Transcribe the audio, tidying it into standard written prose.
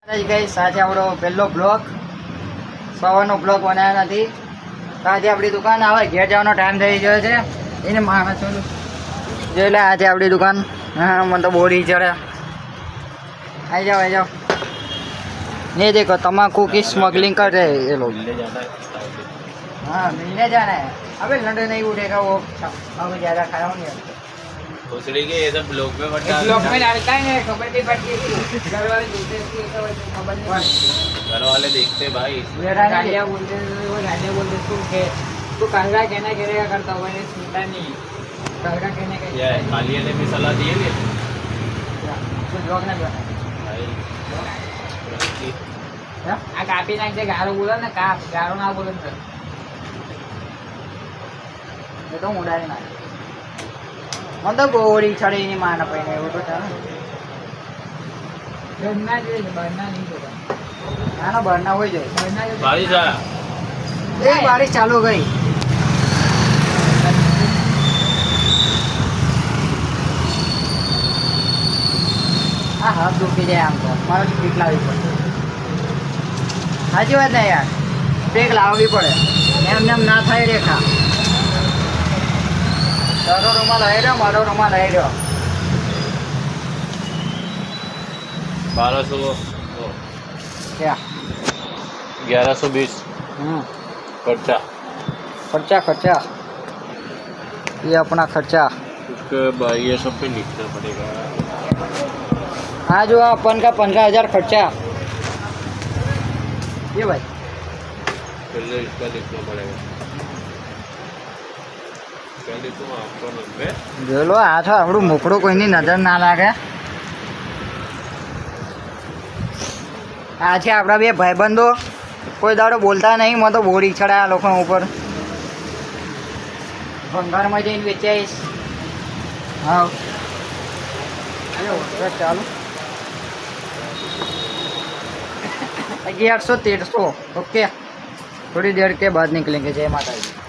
Guys આજે આપણો પહેલો બ્લોગ સવારનો બ્લોગ બનાવ્યા નથી. આજે આપણી દુકાન આવે ઘેર જવાનો ટાઈમ થઈ ગયો છે એને માણસ જોઈ લે. આજે આપણી દુકાન હા મને તો બોરી ચડે. આવી જાઓ नहीं देखो तम्बाकू की स्मगलिंग कर रहे हैं ये लोग. हाँ मिलने जाना है. अबे लंडन नहीं उठेगा वो हमें ज़्यादा खाया नहीं है. भोसड़ी के ये सब ब्लॉग में ब्लॉग में डालता है खबर नहीं पड़ती. घर वाले देखते खबर नहीं. घर वाले देखते भाई. गालियाँ बोलते वो गालियाँ बोलते तू घर का कहना करेगा करता हुआ ये सुनता नहीं. घर का कहने का क्या है कालिया ने भी सलाह दी है कुछ ब्लॉग ना भाई. આ કાપી નાખજે. ગારો બોલે ને કાપ ગારો ના બોલે ને એ તો ઉડાડી નાખે. મને તો ગોળી ચડે એની માને પૈને એવું તો ચાલે. ઘરના જોઈએ છે બહારના નહીં જોતા. ના ના બહારના હોય જોઈએ. બહારના बारिश आया. એ બારિશ ચાલુ ગઈ. હા હાથ દુખી જાય આમ તો મારે સ્પીડ લાવવી પડે. સાચી વાત ને યાર બ્રેક લાવવી પડે. એમને એમ ના થાય રેખા. તારો રૂમાલ આવી રહ્યો મારો રૂમાલ આવી રહ્યો. 1200 क्या 1120 खर्चा. खर्चा खर्चा ये अपना खर्चा. उसके बाद ये सब पे लिखना पड़ेगा. हाँ जो अपन का 15,000 खर्चा ये भाई. पहले इसका लिखना पड़ेगा. पहले तुम आपको नंबर જો લો આ તો આપણું મોકળું કોઈની નજર ના લાગે. આ છે આપણા બે ભાઈબંધો. કોઈ દાડો બોલતા નહીં. મને તો બોરી ચડે આ લોકો ઉપર. ભંગારમાં જઈને વેચાઈશ. હા ચાલો 1100 1300 ओके. थोड़ी देर के बाद निकलेंगे. जय माता दी.